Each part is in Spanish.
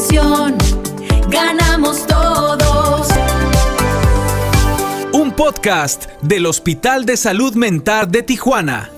prevención, ganamos todos. Un podcast del Hospital de Salud Mental de Tijuana.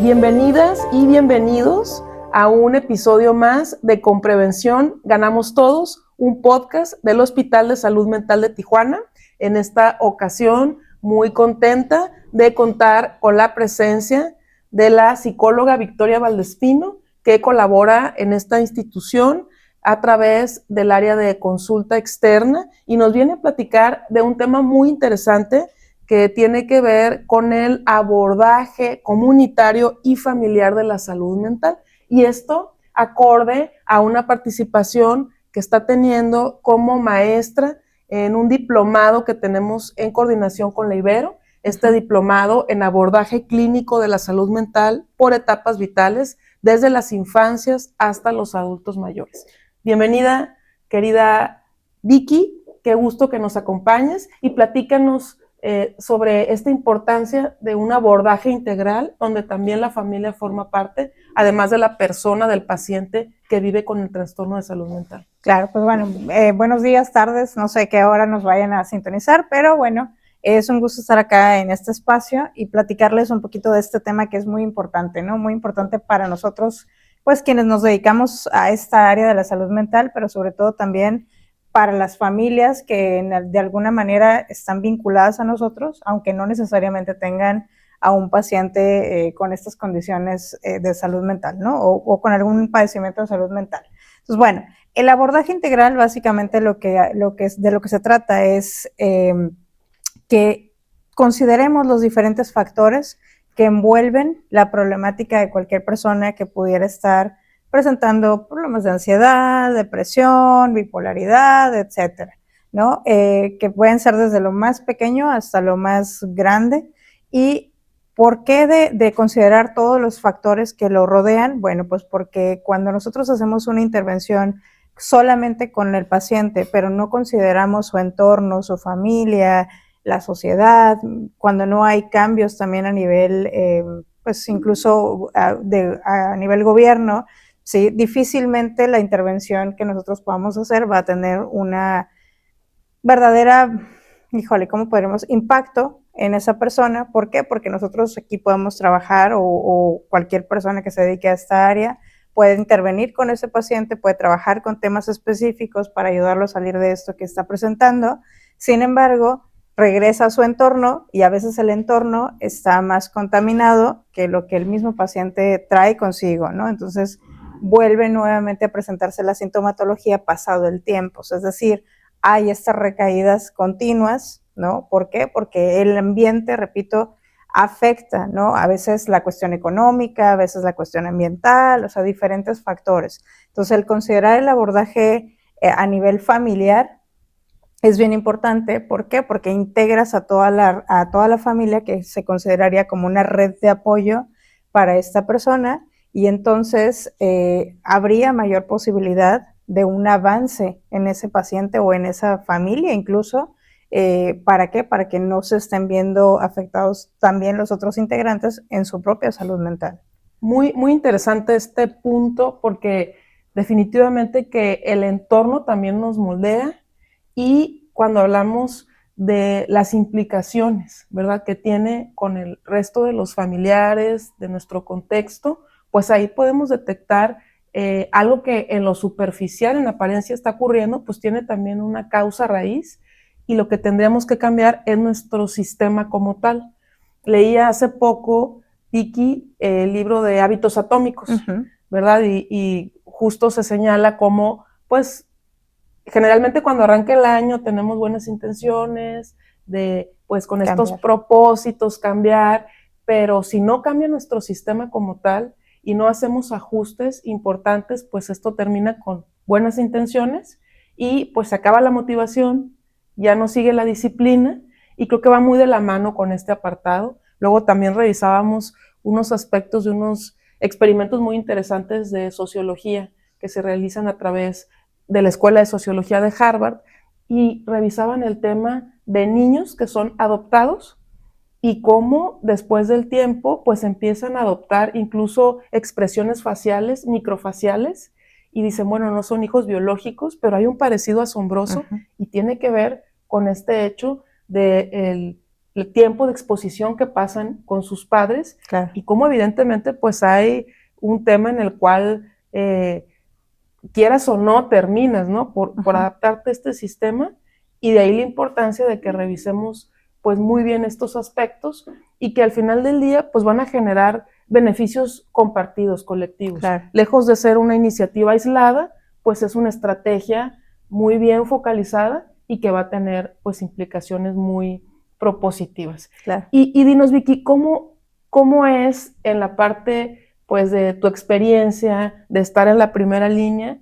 Bienvenidas y bienvenidos a un episodio más de Con Prevención Ganamos Todos, un podcast del Hospital de Salud Mental de Tijuana. En esta ocasión, muy contenta de contar con la presencia de la psicóloga Victoria Valdespino, que colabora en esta institución a través del área de consulta externa y nos viene a platicar de un tema muy interesante que tiene que ver con el abordaje comunitario y familiar de la salud mental. Y esto acorde a una participación que está teniendo como maestra en un diplomado que tenemos en coordinación con la Ibero, este diplomado en abordaje clínico de la salud mental por etapas vitales, desde las infancias hasta los adultos mayores. Bienvenida, querida Vicky, qué gusto que nos acompañes y platícanos sobre esta importancia de un abordaje integral donde también la familia forma parte, además de la persona, del paciente que vive con el trastorno de salud mental. Claro, pues bueno, buenos días, tardes, no sé qué hora nos vayan a sintonizar, pero bueno, es un gusto estar acá en este espacio y platicarles un poquito de este tema que es muy importante, ¿no? Muy importante para nosotros, pues quienes nos dedicamos a esta área de la salud mental, pero sobre todo también para las familias que de alguna manera están vinculadas a nosotros, aunque no necesariamente tengan a un paciente con estas condiciones de salud mental, ¿no? O con algún padecimiento de salud mental. Entonces, bueno, el abordaje integral básicamente de lo que se trata es que consideremos los diferentes factores que envuelven la problemática de cualquier persona que pudiera estar presentando problemas de ansiedad, depresión, bipolaridad, etcétera, ¿no? Que pueden ser desde lo más pequeño hasta lo más grande. ¿Y por qué de considerar todos los factores que lo rodean? Bueno, pues porque cuando nosotros hacemos una intervención solamente con el paciente, pero no consideramos su entorno, su familia, la sociedad, cuando no hay cambios también a nivel, pues incluso a nivel gobierno, ¿sí? Difícilmente la intervención que nosotros podamos hacer va a tener una verdadera, ¿cómo podremos? Impacto en esa persona. ¿Por qué? Porque nosotros aquí podemos trabajar o cualquier persona que se dedique a esta área puede intervenir con ese paciente, puede trabajar con temas específicos para ayudarlo a salir de esto que está presentando. Sin embargo, regresa a su entorno y a veces el entorno está más contaminado que lo que el mismo paciente trae consigo, ¿no? Entonces, vuelve nuevamente a presentarse la sintomatología pasado el tiempo. O sea, es decir, hay estas recaídas continuas, ¿no? ¿Por qué? Porque el ambiente, repito, afecta, ¿no? A veces la cuestión económica, a veces la cuestión ambiental, o sea, diferentes factores. Entonces, el considerar el abordaje a nivel familiar es bien importante. ¿Por qué? Porque integras a toda la familia, que se consideraría como una red de apoyo para esta persona, y entonces habría mayor posibilidad de un avance en ese paciente o en esa familia incluso. ¿Para qué? Para que no se estén viendo afectados también los otros integrantes en su propia salud mental. Muy, muy interesante este punto, porque definitivamente que el entorno también nos moldea. Y cuando hablamos de las implicaciones, ¿verdad?, que tiene con el resto de los familiares, de nuestro contexto, pues ahí podemos detectar algo que en lo superficial, en apariencia está ocurriendo, pues tiene también una causa raíz, y lo que tendríamos que cambiar es nuestro sistema como tal. Leía hace poco, Vicky, el libro de Hábitos Atómicos, ¿verdad? Y justo se señala cómo, pues, generalmente cuando arranca el año tenemos buenas intenciones de, pues con estos propósitos, cambiar, pero si no cambia nuestro sistema como tal y no hacemos ajustes importantes, pues esto termina con buenas intenciones y pues se acaba la motivación, ya no sigue la disciplina, y creo que va muy de la mano con este apartado. Luego también revisábamos unos aspectos de unos experimentos muy interesantes de sociología que se realizan a través de la Escuela de Sociología de Harvard, y revisaban el tema de niños que son adoptados y cómo después del tiempo pues empiezan a adoptar incluso expresiones faciales, microfaciales, y dicen, bueno, no son hijos biológicos, pero hay un parecido asombroso y tiene que ver con este hecho de el tiempo de exposición que pasan con sus padres y cómo evidentemente pues hay un tema en el cual quieras o no terminas, ¿no? Por adaptarte a este sistema, y de ahí la importancia de que revisemos pues muy bien estos aspectos y que al final del día pues van a generar beneficios compartidos, colectivos. Lejos de ser una iniciativa aislada, pues es una estrategia muy bien focalizada y que va a tener pues implicaciones muy propositivas. Y dinos, Vicky, ¿cómo es en la parte pues de tu experiencia, de estar en la primera línea,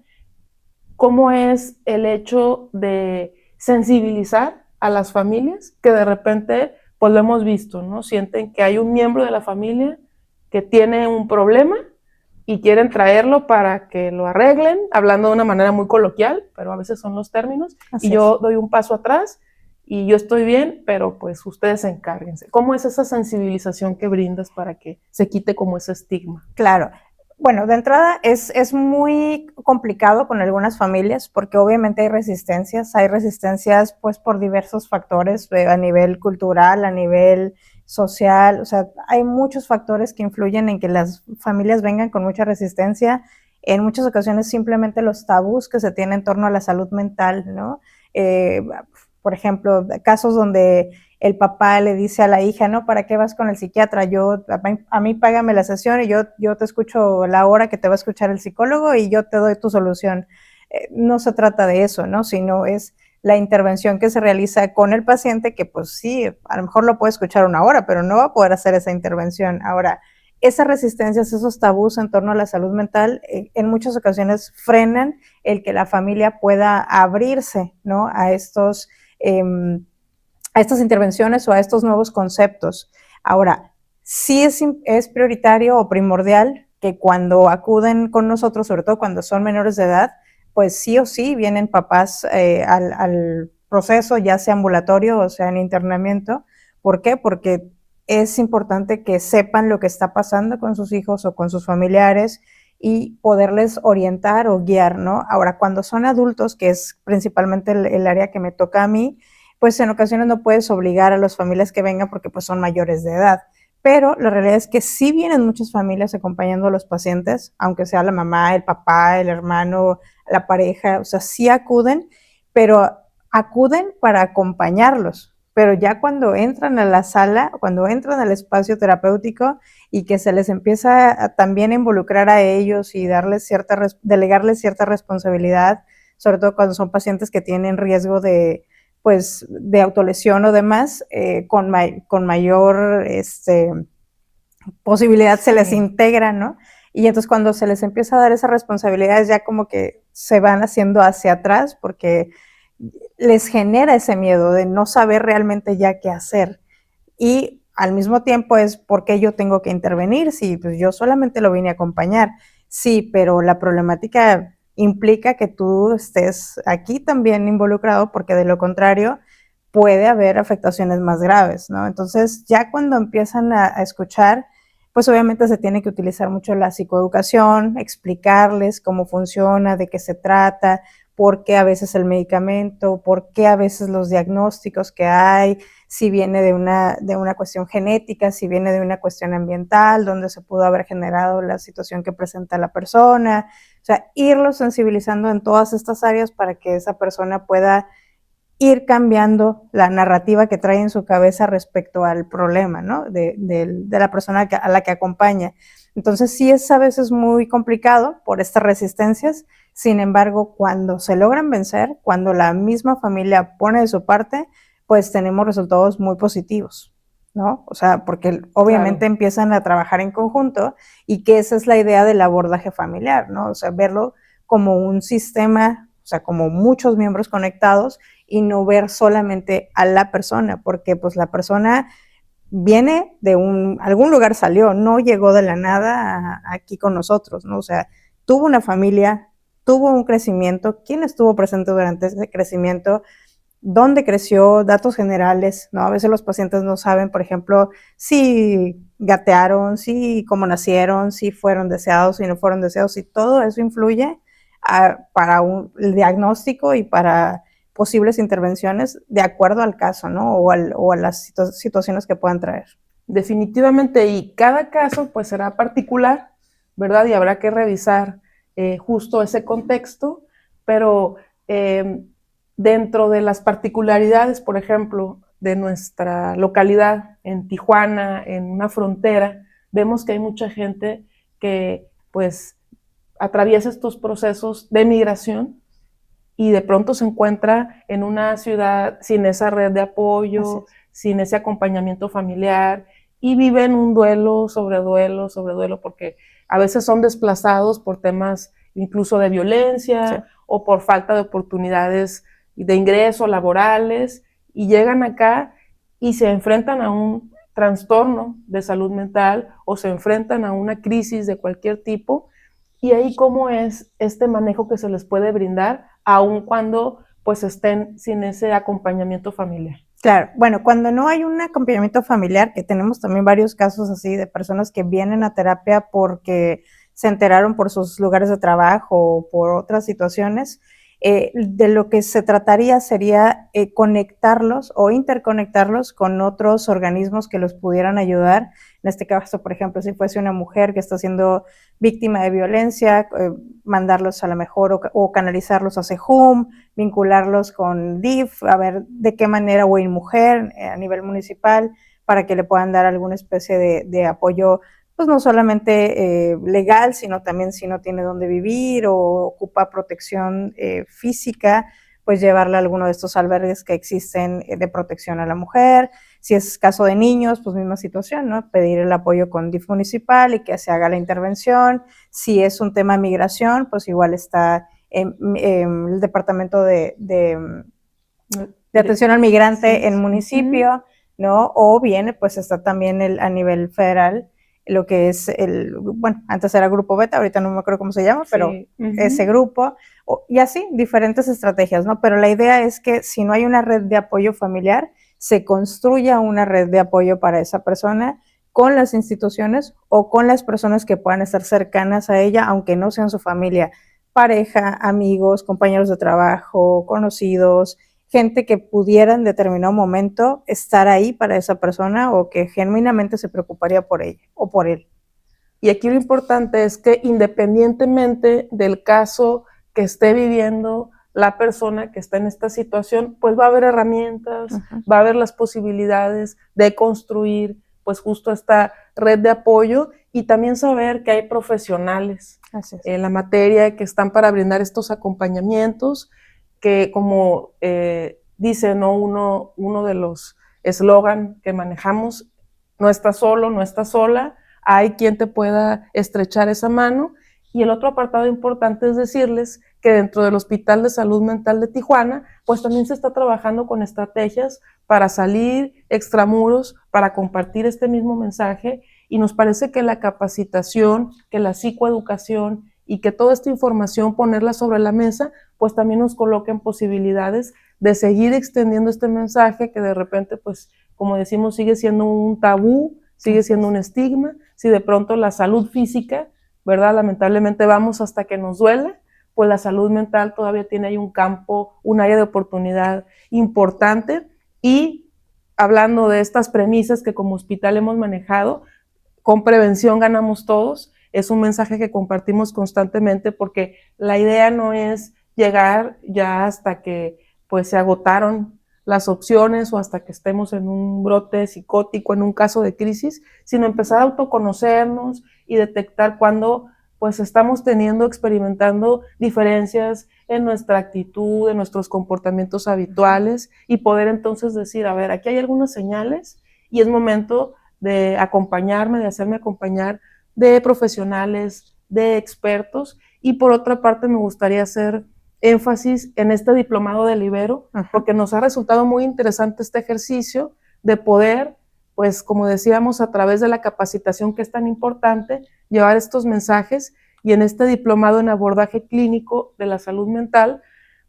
cómo es el hecho de sensibilizar a las familias que de repente, pues lo hemos visto, ¿no? Sienten que hay un miembro de la familia que tiene un problema y quieren traerlo para que lo arreglen, hablando de una manera muy coloquial, pero a veces son los términos, y yo doy un paso atrás y yo estoy bien, pero pues ustedes encárguense. ¿Cómo es esa sensibilización que brindas para que se quite como ese estigma? Claro. Bueno, de entrada es muy complicado con algunas familias porque obviamente hay resistencias pues por diversos factores a nivel cultural, a nivel social, o sea, hay muchos factores que influyen en que las familias vengan con mucha resistencia. En muchas ocasiones simplemente los tabús que se tienen en torno a la salud mental, ¿no? Por ejemplo, casos donde el papá le dice a la hija, no, ¿para qué vas con el psiquiatra? A mí págame la sesión y yo te escucho la hora que te va a escuchar el psicólogo y yo te doy tu solución. No se trata de eso, ¿no? Sino es la intervención que se realiza con el paciente que pues sí, a lo mejor lo puede escuchar una hora, pero no va a poder hacer esa intervención. Ahora, esas resistencias, esos tabús en torno a la salud mental, en muchas ocasiones frenan el que la familia pueda abrirse, ¿no? A estas intervenciones o a estos nuevos conceptos. Ahora, sí es prioritario o primordial que cuando acuden con nosotros, sobre todo cuando son menores de edad, pues sí o sí vienen papás al proceso, ya sea ambulatorio o sea en internamiento. ¿Por qué? Porque es importante que sepan lo que está pasando con sus hijos o con sus familiares y poderles orientar o guiar, ¿no? Ahora, cuando son adultos, que es principalmente el área que me toca a mí, pues en ocasiones no puedes obligar a las familias que vengan porque pues son mayores de edad. Pero la realidad es que sí vienen muchas familias acompañando a los pacientes, aunque sea la mamá, el papá, el hermano, la pareja, o sea, sí acuden, pero acuden para acompañarlos. Pero ya cuando entran a la sala, cuando entran al espacio terapéutico y que se les empieza a también a involucrar a ellos y delegarles cierta responsabilidad, sobre todo cuando son pacientes que tienen riesgo de autolesión o demás, con mayor posibilidad se les integra, ¿no? Y entonces cuando se les empieza a dar esas responsabilidades ya como que se van haciendo hacia atrás porque les genera ese miedo de no saber realmente ya qué hacer. Y al mismo tiempo es ¿por qué yo tengo que intervenir? Si pues yo solamente lo vine a acompañar. Sí, pero la problemática implica que tú estés aquí también involucrado porque de lo contrario puede haber afectaciones más graves, ¿no? Entonces ya cuando empiezan a escuchar, pues obviamente se tiene que utilizar mucho la psicoeducación, explicarles cómo funciona, de qué se trata, por qué a veces el medicamento, por qué a veces los diagnósticos que hay, si viene de una cuestión genética, si viene de una cuestión ambiental, donde se pudo haber generado la situación que presenta la persona. O sea, irlo sensibilizando en todas estas áreas para que esa persona pueda ir cambiando la narrativa que trae en su cabeza respecto al problema, ¿no? De la persona a la que acompaña. Entonces sí es a veces muy complicado por estas resistencias, sin embargo, cuando se logran vencer, cuando la misma familia pone de su parte, pues tenemos resultados muy positivos, ¿no? O sea, porque obviamente empiezan a trabajar en conjunto y que esa es la idea del abordaje familiar, ¿no? O sea, verlo como un sistema, o sea, como muchos miembros conectados y no ver solamente a la persona, porque pues la persona viene de algún lugar salió, no llegó de la nada aquí con nosotros, ¿no? O sea, tuvo una familia, tuvo un crecimiento, quién estuvo presente durante ese crecimiento, dónde creció, datos generales, ¿no? A veces los pacientes no saben, por ejemplo, si gatearon, si cómo nacieron, si fueron deseados, si no fueron deseados, y todo eso influye para el diagnóstico y para posibles intervenciones de acuerdo al caso, ¿no? O a las situaciones que puedan traer. Definitivamente, y cada caso pues será particular, ¿verdad? Y habrá que revisar justo ese contexto, pero dentro de las particularidades, por ejemplo, de nuestra localidad, en Tijuana, en una frontera, vemos que hay mucha gente que pues atraviesa estos procesos de migración y de pronto se encuentra en una ciudad sin esa red de apoyo, sin ese acompañamiento familiar, y viven un duelo sobre duelo sobre duelo, porque a veces son desplazados por temas incluso de violencia o por falta de oportunidades de ingreso laborales, y llegan acá y se enfrentan a un trastorno de salud mental o se enfrentan a una crisis de cualquier tipo. Y ahí cómo es este manejo que se les puede brindar, aun cuando pues estén sin ese acompañamiento familiar. Claro, bueno, cuando no hay un acompañamiento familiar, que tenemos también varios casos así de personas que vienen a terapia porque se enteraron por sus lugares de trabajo o por otras situaciones, de lo que se trataría sería conectarlos o interconectarlos con otros organismos que los pudieran ayudar. En este caso, por ejemplo, si fuese una mujer que está siendo víctima de violencia, mandarlos a lo mejor o canalizarlos a SEJUM, vincularlos con DIF, a ver de qué manera, o InMujer a nivel municipal, para que le puedan dar alguna especie de apoyo, pues no solamente legal, sino también si no tiene dónde vivir o ocupa protección física, pues llevarla a alguno de estos albergues que existen de protección a la mujer. Si es caso de niños, pues misma situación, ¿no? Pedir el apoyo con DIF municipal y que se haga la intervención. Si es un tema de migración, pues igual está el departamento de atención al migrante en municipio, ¿no? O bien, pues está también a nivel federal, lo que es bueno, antes era Grupo Beta, ahorita no me acuerdo cómo se llama, pero ese grupo, y así, diferentes estrategias, ¿no? Pero la idea es que si no hay una red de apoyo familiar, se construya una red de apoyo para esa persona con las instituciones o con las personas que puedan estar cercanas a ella, aunque no sean su familia, pareja, amigos, compañeros de trabajo, conocidos, gente que pudiera en determinado momento estar ahí para esa persona o que genuinamente se preocuparía por ella o por él. Y aquí lo importante es que independientemente del caso que esté viviendo la persona que está en esta situación, pues va a haber herramientas, va a haber las posibilidades de construir pues justo esta red de apoyo, y también saber que hay profesionales en la materia que están para brindar estos acompañamientos, que como dice, ¿no? uno de los eslogan que manejamos, no estás solo, no estás sola, hay quien te pueda estrechar esa mano. Y el otro apartado importante es decirles que dentro del Hospital de Salud Mental de Tijuana, pues también se está trabajando con estrategias para salir extramuros, para compartir este mismo mensaje, y nos parece que la capacitación, que la psicoeducación y que toda esta información ponerla sobre la mesa, pues también nos coloca en posibilidades de seguir extendiendo este mensaje que de repente, pues como decimos, sigue siendo un tabú, sigue siendo un estigma. Si de pronto la salud física, ¿verdad? Lamentablemente vamos hasta que nos duele, pues la salud mental todavía tiene ahí un campo, un área de oportunidad importante. Y hablando de estas premisas que como hospital hemos manejado, con prevención ganamos todos, es un mensaje que compartimos constantemente, porque la idea no es llegar ya hasta que pues se agotaron las opciones o hasta que estemos en un brote psicótico, en un caso de crisis, sino empezar a autoconocernos y detectar cuando pues estamos experimentando diferencias en nuestra actitud, en nuestros comportamientos habituales, y poder entonces decir, a ver, aquí hay algunas señales y es momento de acompañarme, de hacerme acompañar de profesionales, de expertos. Y por otra parte me gustaría hacer énfasis en este diplomado de Libero, porque nos ha resultado muy interesante este ejercicio de poder, pues como decíamos, a través de la capacitación que es tan importante, llevar estos mensajes. Y en este diplomado en abordaje clínico de la salud mental,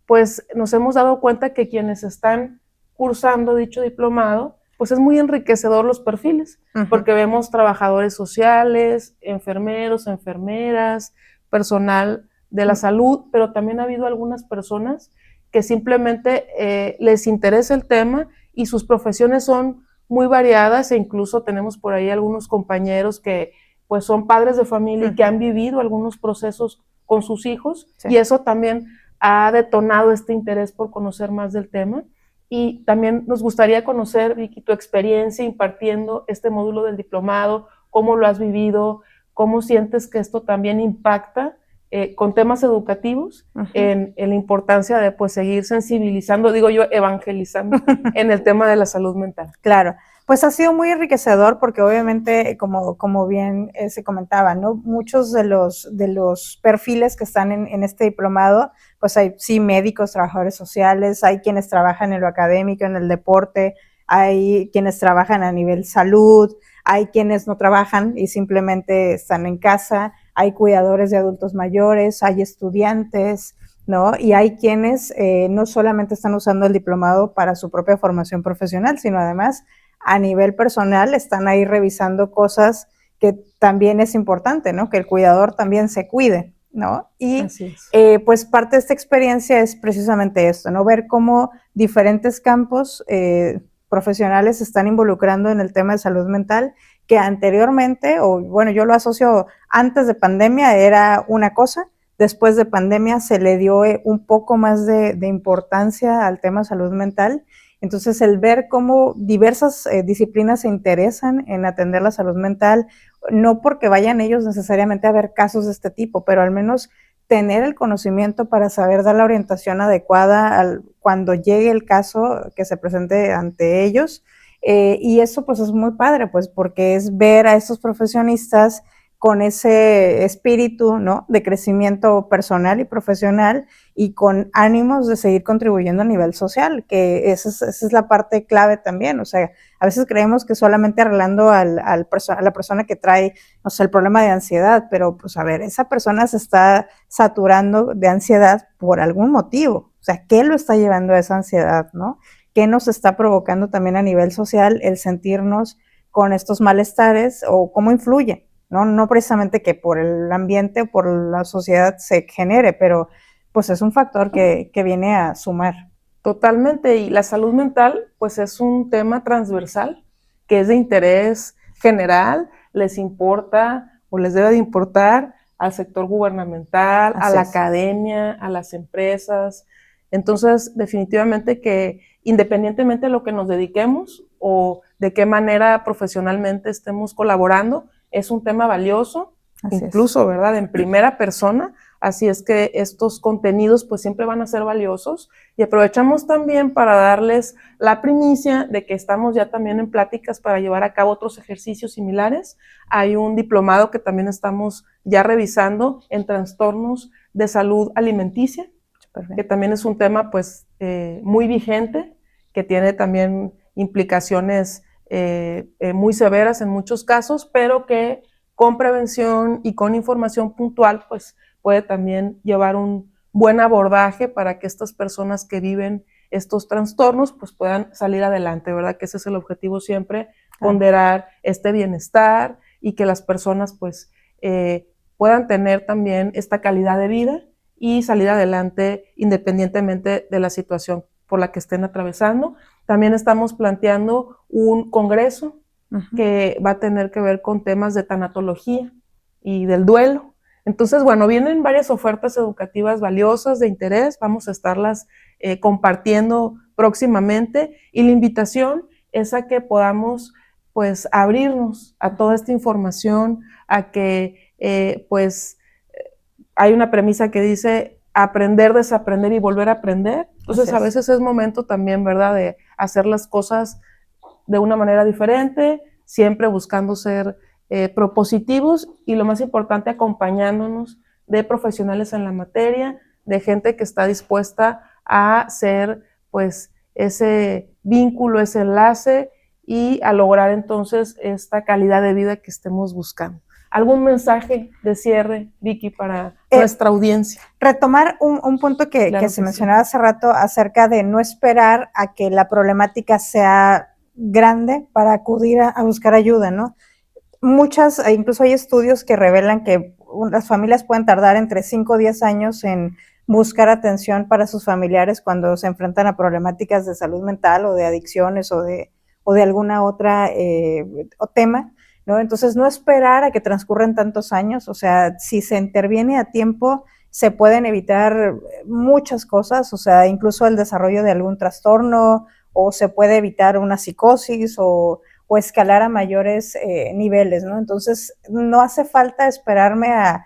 pues nos hemos dado cuenta que quienes están cursando dicho diplomado, pues es muy enriquecedor los perfiles, porque vemos trabajadores sociales, enfermeros, enfermeras, personal de la salud, pero también ha habido algunas personas que simplemente les interesa el tema y sus profesiones son muy variadas e incluso tenemos por ahí algunos compañeros que pues son padres de familia y que han vivido algunos procesos con sus hijos, y eso también ha detonado este interés por conocer más del tema. Y también nos gustaría conocer, Vicky, tu experiencia impartiendo este módulo del diplomado, cómo lo has vivido, cómo sientes que esto también impacta con temas educativos en la importancia de pues seguir sensibilizando, digo yo, evangelizando en el tema de la salud mental. Claro, pues ha sido muy enriquecedor porque obviamente, como bien se comentaba, ¿no? Muchos de los perfiles que están en este diplomado, pues hay sí médicos, trabajadores sociales, hay quienes trabajan en lo académico, en el deporte, hay quienes trabajan a nivel salud, hay quienes no trabajan y simplemente están en casa, hay cuidadores de adultos mayores, hay estudiantes, ¿no? Y hay quienes no solamente están usando el diplomado para su propia formación profesional, sino además a nivel personal están ahí revisando cosas que también es importante, ¿no? Que el cuidador también se cuide, ¿no? Y pues parte de esta experiencia es precisamente esto, ¿no? Ver cómo diferentes campos profesionales se están involucrando en el tema de salud mental, que anteriormente, o bueno, yo lo asocio antes de pandemia, era una cosa. Después de pandemia se le dio un poco más de importancia al tema salud mental. Entonces, el ver cómo diversas disciplinas se interesan en atender la salud mental, no porque vayan ellos necesariamente a ver casos de este tipo, pero al menos tener el conocimiento para saber dar la orientación adecuada cuando llegue el caso que se presente ante ellos. Y eso pues es muy padre, pues porque es ver a estos profesionistas con ese espíritu, ¿no? De crecimiento personal y profesional y con ánimos de seguir contribuyendo a nivel social, que esa es la parte clave también. O sea, a veces creemos que solamente arreglando a la persona que trae, no sé, el problema de ansiedad, pero pues a ver, esa persona se está saturando de ansiedad por algún motivo. O sea, ¿qué lo está llevando a esa ansiedad, no? ¿Qué nos está provocando también a nivel social el sentirnos con estos malestares o cómo influye? No precisamente que por el ambiente o por la sociedad se genere, pero pues es un factor que viene a sumar. Totalmente, y la salud mental pues es un tema transversal que es de interés general, les importa o les debe de importar al sector gubernamental, a la academia, a las empresas. Entonces, definitivamente que independientemente de lo que nos dediquemos o de qué manera profesionalmente estemos colaborando, es un tema valioso, incluso, ¿verdad?, en primera persona. Así es que estos contenidos pues siempre van a ser valiosos, y aprovechamos también para darles la primicia de que estamos ya también en pláticas para llevar a cabo otros ejercicios similares. Hay un diplomado que también estamos ya revisando en trastornos de salud alimenticia, que también es un tema pues muy vigente, que tiene también implicaciones muy severas en muchos casos, pero que con prevención y con información puntual pues puede también llevar un buen abordaje para que estas personas que viven estos trastornos pues puedan salir adelante, ¿verdad? Que ese es el objetivo siempre, ponderar este bienestar y que las personas pues puedan tener también esta calidad de vida y salir adelante independientemente de la situación por la que estén atravesando. También estamos planteando un congreso que va a tener que ver con temas de tanatología y del duelo. Entonces, bueno, vienen varias ofertas educativas valiosas de interés, vamos a estarlas compartiendo próximamente, y la invitación es a que podamos pues abrirnos a toda esta información, a que hay una premisa que dice aprender, desaprender y volver a aprender. Entonces a veces es momento también, ¿verdad?, de hacer las cosas de una manera diferente, siempre buscando ser propositivos y lo más importante, acompañándonos de profesionales en la materia, de gente que está dispuesta a ser pues ese vínculo, ese enlace y a lograr entonces esta calidad de vida que estemos buscando. ¿Algún mensaje de cierre, Vicky, para nuestra audiencia? Retomar un punto que se mencionaba hace rato acerca de no esperar a que la problemática sea grande para acudir a buscar ayuda, ¿no? Incluso hay estudios que revelan que las familias pueden tardar entre 5 o 10 años en buscar atención para sus familiares cuando se enfrentan a problemáticas de salud mental o de adicciones o de alguna otra tema, ¿no? Entonces, no esperar a que transcurran tantos años, o sea, si se interviene a tiempo, se pueden evitar muchas cosas, o sea, incluso el desarrollo de algún trastorno, o se puede evitar una psicosis o escalar a mayores niveles, ¿no? Entonces, no hace falta esperarme a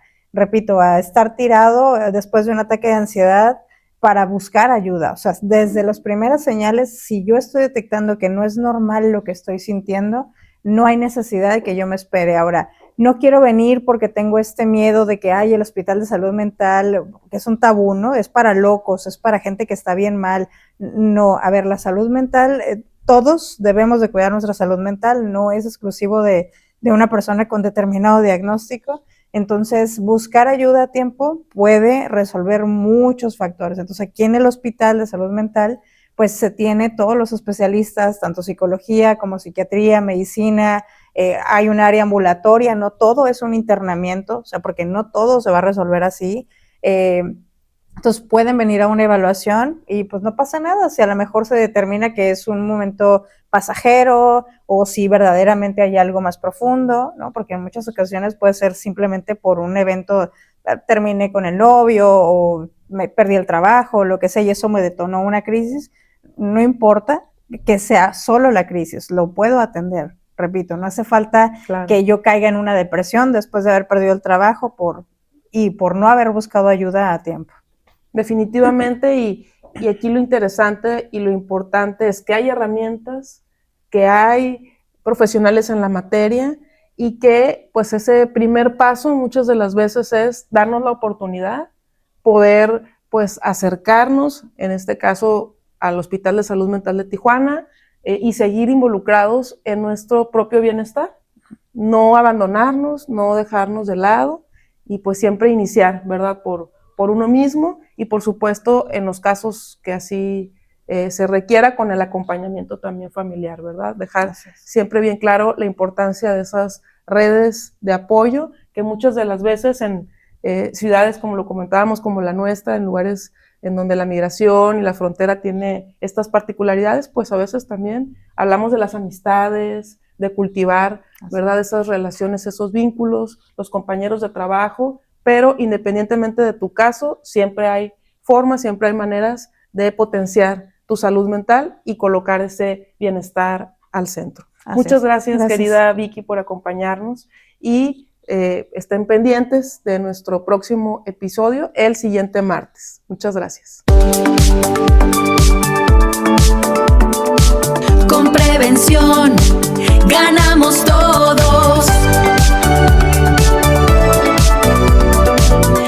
estar tirado después de un ataque de ansiedad para buscar ayuda. O sea, desde las primeras señales, si yo estoy detectando que no es normal lo que estoy sintiendo, no hay necesidad de que yo me espere. Ahora, no quiero venir porque tengo este miedo de que hay el hospital de salud mental, que es un tabú, ¿no? Es para locos, es para gente que está bien mal. No, a ver, la salud mental, todos debemos de cuidar nuestra salud mental, no es exclusivo de una persona con determinado diagnóstico. Entonces, buscar ayuda a tiempo puede resolver muchos factores. Entonces, aquí en el Hospital de Salud Mental, pues se tiene todos los especialistas, tanto psicología como psiquiatría, medicina, hay un área ambulatoria, no todo es un internamiento, o sea, porque no todo se va a resolver así. Entonces pueden venir a una evaluación y pues no pasa nada, si a lo mejor se determina que es un momento pasajero o si verdaderamente hay algo más profundo, ¿no? Porque en muchas ocasiones puede ser simplemente por un evento, terminé con el novio o me perdí el trabajo, lo que sea, y eso me detonó una crisis. No importa que sea solo la crisis, lo puedo atender. Repito, no hace falta que yo caiga en una depresión después de haber perdido el trabajo por no haber buscado ayuda a tiempo. Definitivamente, y aquí lo interesante y lo importante es que hay herramientas, que hay profesionales en la materia y que pues ese primer paso muchas de las veces es darnos la oportunidad, poder pues acercarnos, en este caso al Hospital de Salud Mental de Tijuana, y seguir involucrados en nuestro propio bienestar, no abandonarnos, no dejarnos de lado y pues siempre iniciar, ¿verdad? Por uno mismo y por supuesto en los casos que así se requiera con el acompañamiento también familiar, ¿verdad? Dejar siempre bien claro la importancia de esas redes de apoyo que muchas de las veces en ciudades, como lo comentábamos, como la nuestra, en lugares en donde la migración y la frontera tiene estas particularidades, pues a veces también hablamos de las amistades, de cultivar, ¿verdad? Esas relaciones, esos vínculos, los compañeros de trabajo, pero independientemente de tu caso, siempre hay formas, siempre hay maneras de potenciar tu salud mental y colocar ese bienestar al centro. Muchas gracias, querida Vicky, por acompañarnos y estén pendientes de nuestro próximo episodio el siguiente martes. Muchas gracias. Con prevención ganamos todos.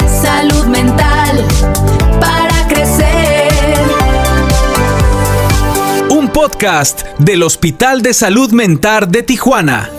Salud mental para crecer. Un podcast del Hospital de Salud Mental de Tijuana.